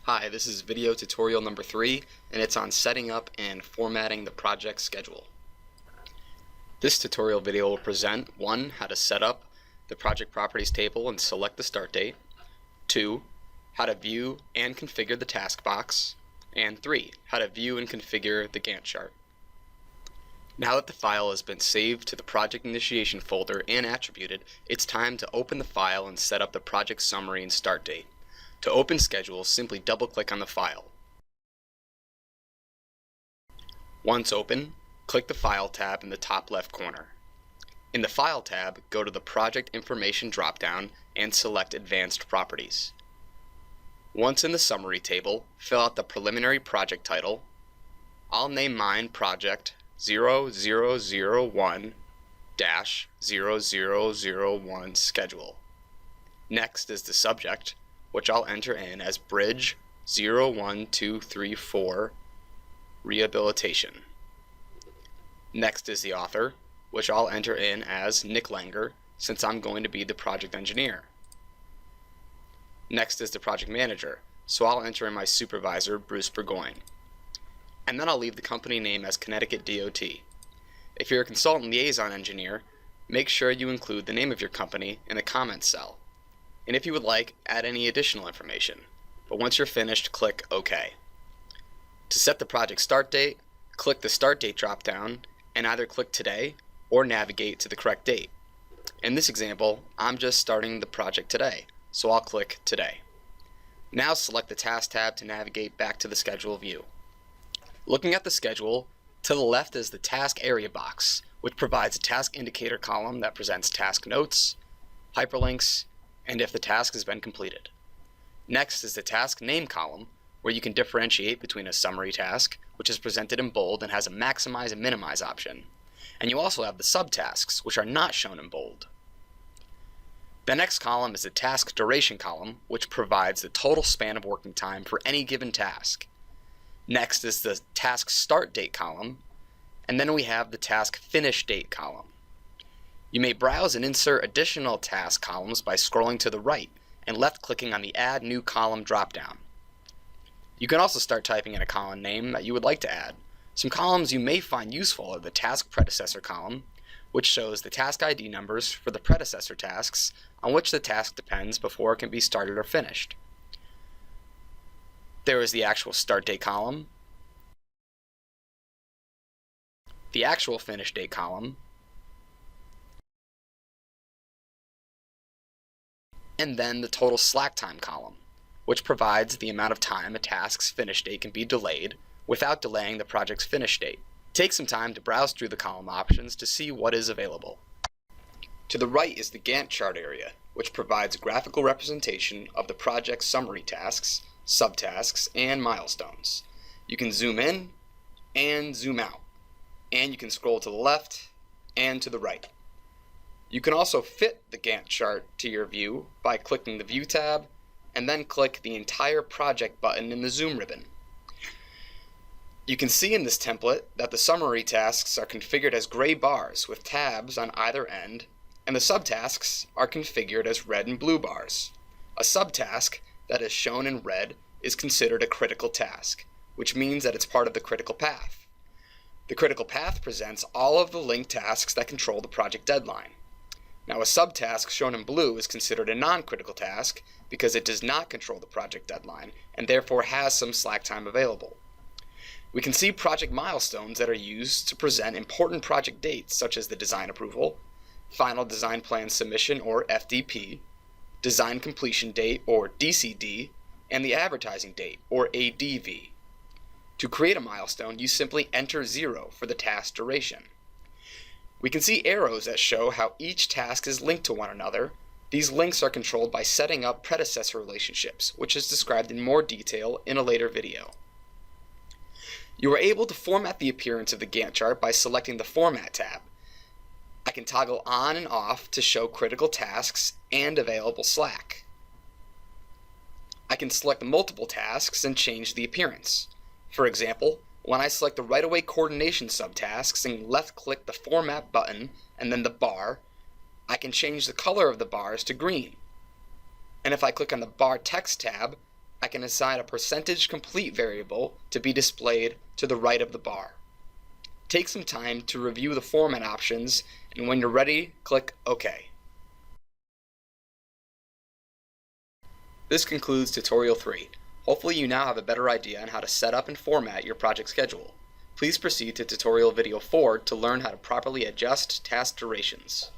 Hi, this is video tutorial number 3, and it's on setting up and formatting the project schedule. This tutorial video will present 1. How to set up the project properties table and select the start date, 2. How to view and configure the task box, and 3. How to view and configure the Gantt chart. Now that the file has been saved to the project initiation folder and attributed, it's time to open the file and set up the project summary and start date. To open Schedule, simply double-click on the file. Once open, click the File tab in the top left corner. In the File tab, go to the Project Information drop-down and select Advanced Properties. Once in the Summary table, fill out the preliminary project title. I'll name mine Project 0001-0001 Schedule. Next is the subject, which I'll enter in as Bridge 01234 Rehabilitation. Next is the author, which I'll enter in as Nick Langer, since I'm going to be the project engineer. Next is the project manager, so I'll enter in my supervisor, Bruce Burgoyne. And then I'll leave the company name as Connecticut DOT. If you're a consultant liaison engineer, make sure you include the name of your company in the comments cell. And if you would like, add any additional information. But once you're finished, click OK. To set the project start date, click the Start Date drop-down and either click Today or navigate to the correct date. In this example, I'm just starting the project today, so I'll click Today. Now select the Task tab to navigate back to the schedule view. Looking at the schedule, to the left is the Task Area box, which provides a task indicator column that presents task notes, hyperlinks, and if the task has been completed. Next is the task name column, where you can differentiate between a summary task, which is presented in bold and has a maximize and minimize option, and you also have the subtasks, which are not shown in bold. The next column is the task duration column, which provides the total span of working time for any given task. Next is the task start date column, and then we have the task finish date column. You may browse and insert additional task columns by scrolling to the right and left-clicking on the Add New Column drop-down. You can also start typing in a column name that you would like to add. Some columns you may find useful are the Task Predecessor column, which shows the task ID numbers for the predecessor tasks on which the task depends before it can be started or finished. There is the Actual Start Date column, the Actual Finish Date column, and then the total slack time column, which provides the amount of time a task's finish date can be delayed without delaying the project's finish date. Take some time to browse through the column options to see what is available. To the right is the Gantt chart area, which provides a graphical representation of the project's summary tasks, subtasks, and milestones. You can zoom in and zoom out, and you can scroll to the left and to the right. You can also fit the Gantt chart to your view by clicking the View tab and then click the Entire Project button in the Zoom ribbon. You can see in this template that the summary tasks are configured as gray bars with tabs on either end, and the subtasks are configured as red and blue bars. A subtask that is shown in red is considered a critical task, which means that it's part of the critical path. The critical path presents all of the linked tasks that control the project deadline. Now, a subtask shown in blue is considered a non-critical task because it does not control the project deadline and therefore has some slack time available. We can see project milestones that are used to present important project dates such as the design approval, final design plan submission or FDP, design completion date or DCD, and the advertising date or ADV. To create a milestone, you simply enter 0 for the task duration. We can see arrows that show how each task is linked to one another. These links are controlled by setting up predecessor relationships, which is described in more detail in a later video. You are able to format the appearance of the Gantt chart by selecting the Format tab. I can toggle on and off to show critical tasks and available slack. I can select multiple tasks and change the appearance. For example, when I select the right-of-way coordination subtasks and left-click the Format button and then the bar, I can change the color of the bars to green. And if I click on the Bar Text tab, I can assign a percentage complete variable to be displayed to the right of the bar. Take some time to review the format options, and when you're ready, click OK. This concludes Tutorial 3. Hopefully you now have a better idea on how to set up and format your project schedule. Please proceed to Tutorial Video 4 to learn how to properly adjust task durations.